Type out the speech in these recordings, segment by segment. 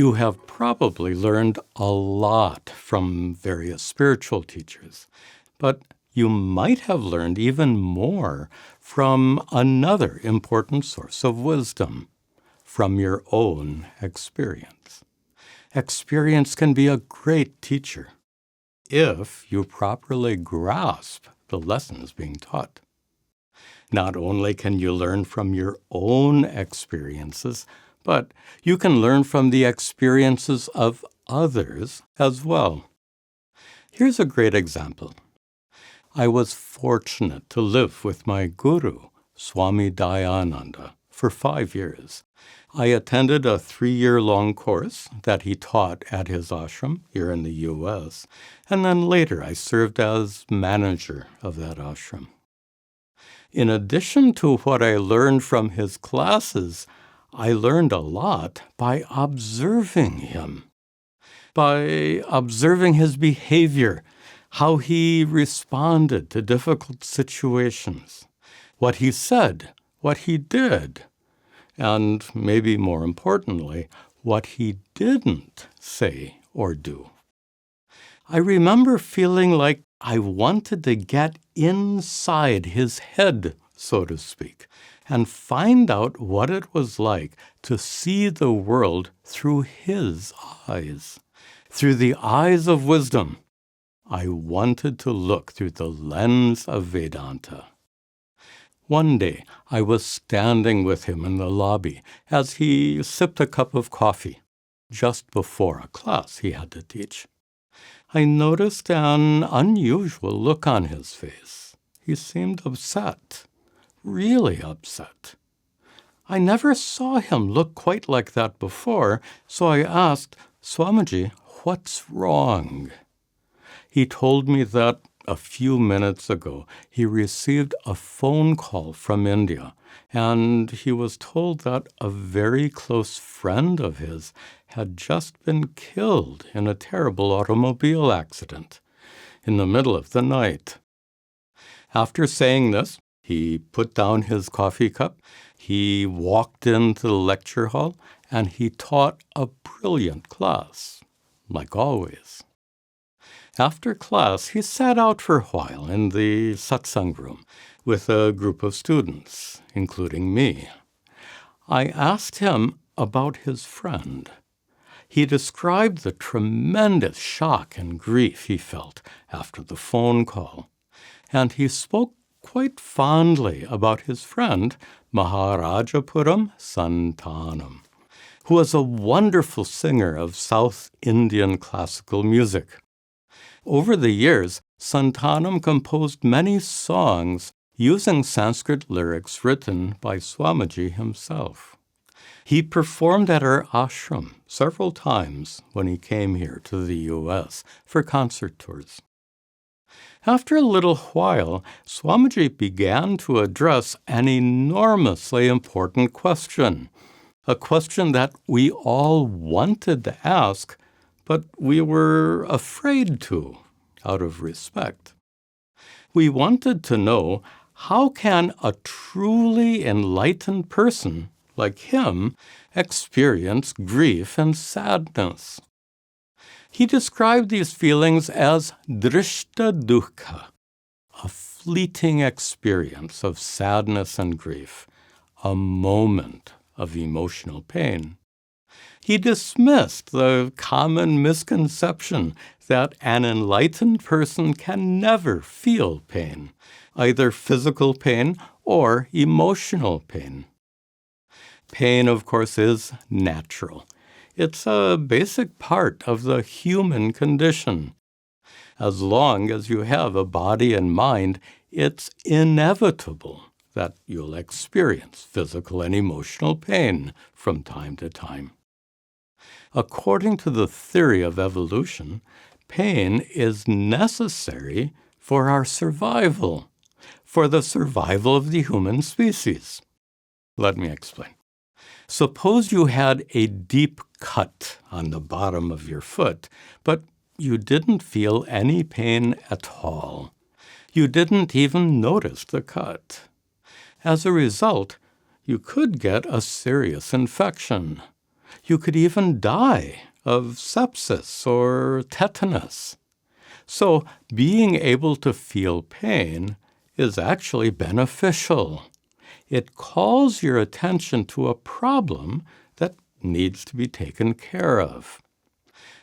You have probably learned a lot from various spiritual teachers, but you might have learned even more from another important source of wisdom, from your own experience. Experience can be a great teacher if you properly grasp the lessons being taught. Not only can you learn from your own experiences, but you can learn from the experiences of others as well. Here's a great example. I was fortunate to live with my guru, Swami Dayananda, for 5 years. I attended a 3-year-long course that he taught at his ashram here in the U.S., and then later I served as manager of that ashram. In addition to what I learned from his classes, I learned a lot by observing him, by observing his behavior, how he responded to difficult situations, what he said, what he did, and maybe more importantly, what he didn't say or do. I remember feeling like I wanted to get inside his head, so to speak, and find out what it was like to see the world through his eyes, through the eyes of wisdom. I wanted to look through the lens of Vedanta. One day, I was standing with him in the lobby as he sipped a cup of coffee just before a class he had to teach. I noticed an unusual look on his face. He seemed upset. Really upset. I never saw him look quite like that before, so I asked, "Swamiji, what's wrong?" He told me that a few minutes ago he received a phone call from India, and he was told that a very close friend of his had just been killed in a terrible automobile accident in the middle of the night. After saying this, he put down his coffee cup, he walked into the lecture hall, and he taught a brilliant class, like always. After class, he sat out for a while in the satsang room with a group of students, including me. I asked him about his friend. He described the tremendous shock and grief he felt after the phone call, and he spoke quite fondly about his friend, Maharajapuram Santanam, who was a wonderful singer of South Indian classical music. Over the years, Santanam composed many songs using Sanskrit lyrics written by Swamiji himself. He performed at our ashram several times when he came here to the U.S. for concert tours. After a little while, Swamiji began to address an enormously important question, a question that we all wanted to ask, but we were afraid to, out of respect. We wanted to know, how can a truly enlightened person like him experience grief and sadness? He described these feelings as drishta dukkha, a fleeting experience of sadness and grief, a moment of emotional pain. He dismissed the common misconception that an enlightened person can never feel pain, either physical pain or emotional pain. Pain, of course, is natural. It's a basic part of the human condition. As long as you have a body and mind, it's inevitable that you'll experience physical and emotional pain from time to time. According to the theory of evolution, pain is necessary for our survival, for the survival of the human species. Let me explain. Suppose you had a deep cut on the bottom of your foot, but you didn't feel any pain at all. You didn't even notice the cut. As a result, you could get a serious infection. You could even die of sepsis or tetanus. So being able to feel pain is actually beneficial. It calls your attention to a problem that needs to be taken care of.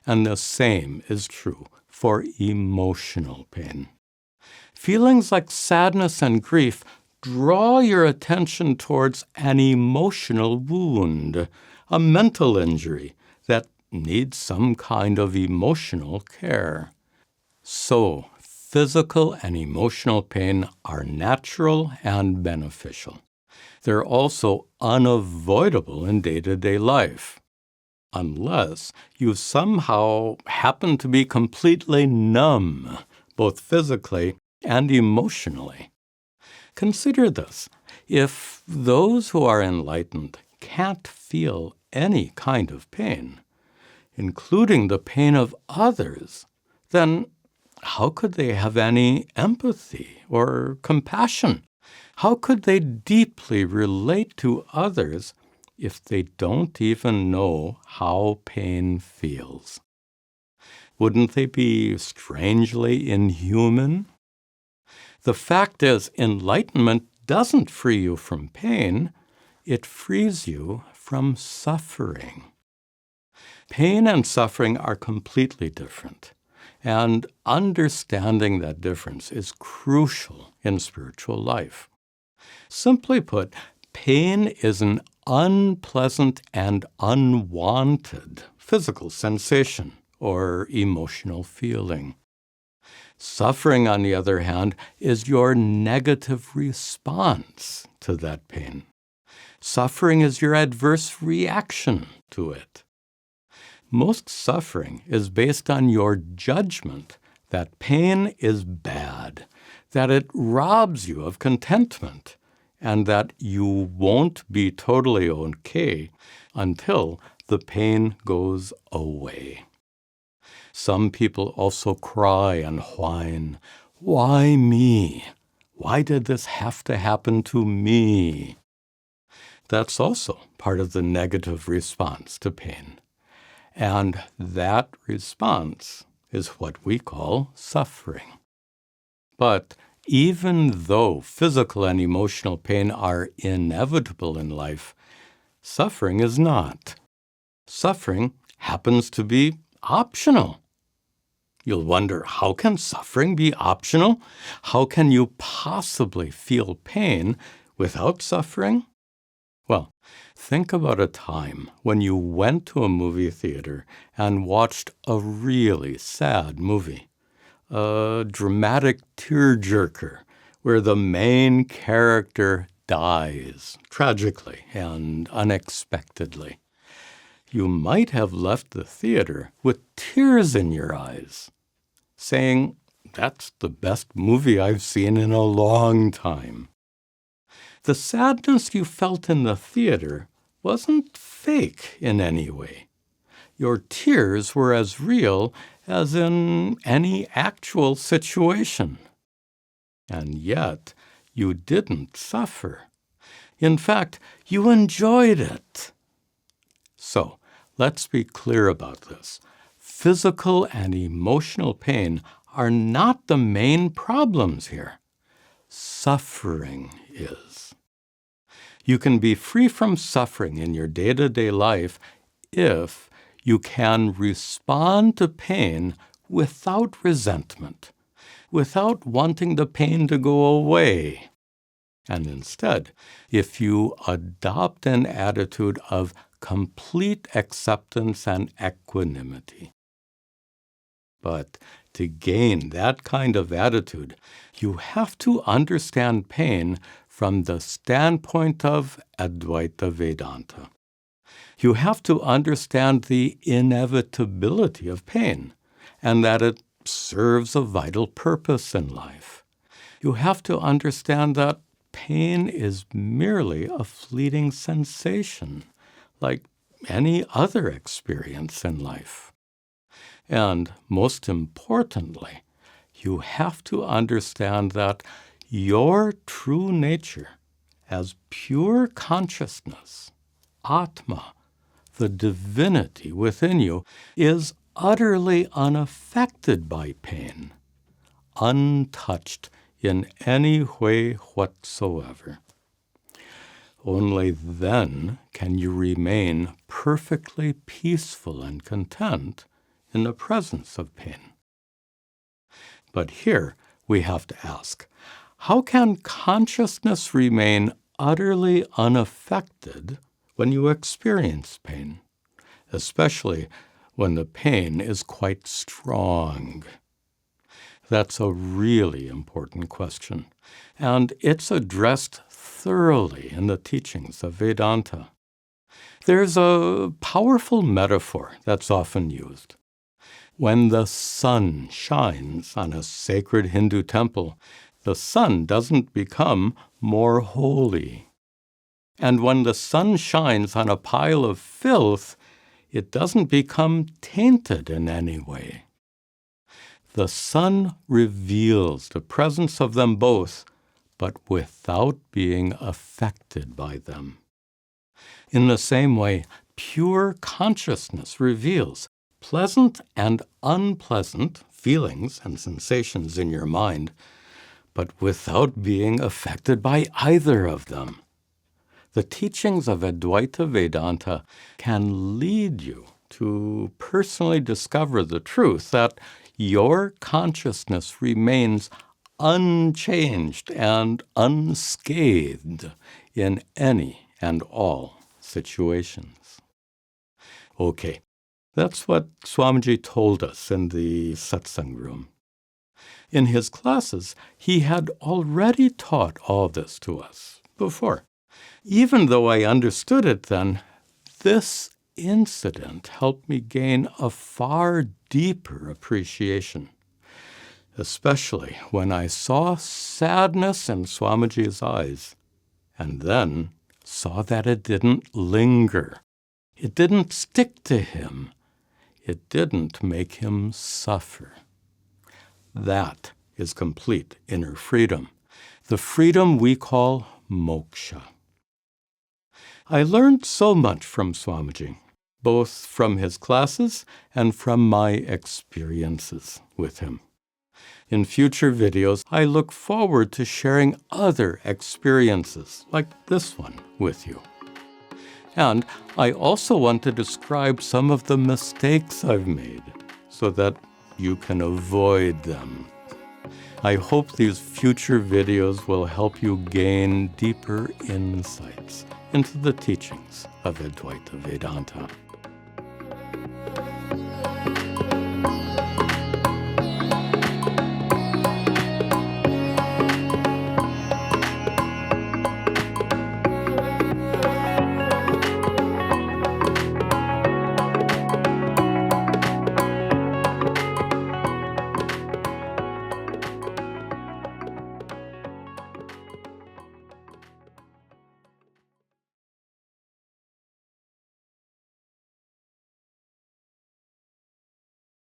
And the same is true for emotional pain. Feelings like sadness and grief draw your attention towards an emotional wound, a mental injury that needs some kind of emotional care. So, physical and emotional pain are natural and beneficial. They're also unavoidable in day-to-day life, unless you somehow happen to be completely numb, both physically and emotionally. Consider this. If those who are enlightened can't feel any kind of pain, including the pain of others, then how could they have any empathy or compassion? How could they deeply relate to others if they don't even know how pain feels? Wouldn't they be strangely inhuman? The fact is, enlightenment doesn't free you from pain, it frees you from suffering. Pain and suffering are completely different, and understanding that difference is crucial in spiritual life. Simply put, pain is an unpleasant and unwanted physical sensation or emotional feeling. Suffering, on the other hand, is your negative response to that pain. Suffering is your adverse reaction to it. Most suffering is based on your judgment that pain is bad, that it robs you of contentment, and that you won't be totally okay until the pain goes away. Some people also cry and whine, "Why me? Why did this have to happen to me?" That's also part of the negative response to pain. And that response is what we call suffering. But even though physical and emotional pain are inevitable in life, suffering is not. Suffering happens to be optional. You'll wonder, how can suffering be optional? How can you possibly feel pain without suffering? Well, think about a time when you went to a movie theater and watched a really sad movie, a dramatic tearjerker where the main character dies tragically and unexpectedly. You might have left the theater with tears in your eyes, saying, "That's the best movie I've seen in a long time." The sadness you felt in the theater wasn't fake in any way. Your tears were as real as in any actual situation. And yet, you didn't suffer. In fact, you enjoyed it. So, let's be clear about this. Physical and emotional pain are not the main problems here. Suffering is. You can be free from suffering in your day-to-day life if you can respond to pain without resentment, without wanting the pain to go away. And instead, if you adopt an attitude of complete acceptance and equanimity. But to gain that kind of attitude, you have to understand pain from the standpoint of Advaita Vedanta. You have to understand the inevitability of pain and that it serves a vital purpose in life. You have to understand that pain is merely a fleeting sensation, like any other experience in life. And most importantly, you have to understand that your true nature as pure consciousness, atma, the divinity within you, is utterly unaffected by pain, untouched in any way whatsoever. Only then can you remain perfectly peaceful and content in the presence of pain. But here we have to ask, how can consciousness remain utterly unaffected when you experience pain, especially when the pain is quite strong? That's a really important question, and it's addressed thoroughly in the teachings of Vedanta. There's a powerful metaphor that's often used. When the sun shines on a sacred Hindu temple, the sun doesn't become more holy. And when the sun shines on a pile of filth, it doesn't become tainted in any way. The sun reveals the presence of them both, but without being affected by them. In the same way, pure consciousness reveals pleasant and unpleasant feelings and sensations in your mind, but without being affected by either of them. The teachings of Advaita Vedanta can lead you to personally discover the truth that your consciousness remains unchanged and unscathed in any and all situations. Okay, that's what Swamiji told us in the satsang room. In his classes, he had already taught all this to us before. Even though I understood it then, this incident helped me gain a far deeper appreciation, especially when I saw sadness in Swamiji's eyes, and then saw that it didn't linger. It didn't stick to him. It didn't make him suffer. That is complete inner freedom, the freedom we call moksha. I learned so much from Swamiji, both from his classes and from my experiences with him. In future videos, I look forward to sharing other experiences like this one with you. And I also want to describe some of the mistakes I've made so that you can avoid them. I hope these future videos will help you gain deeper insights into the teachings of Advaita Vedanta.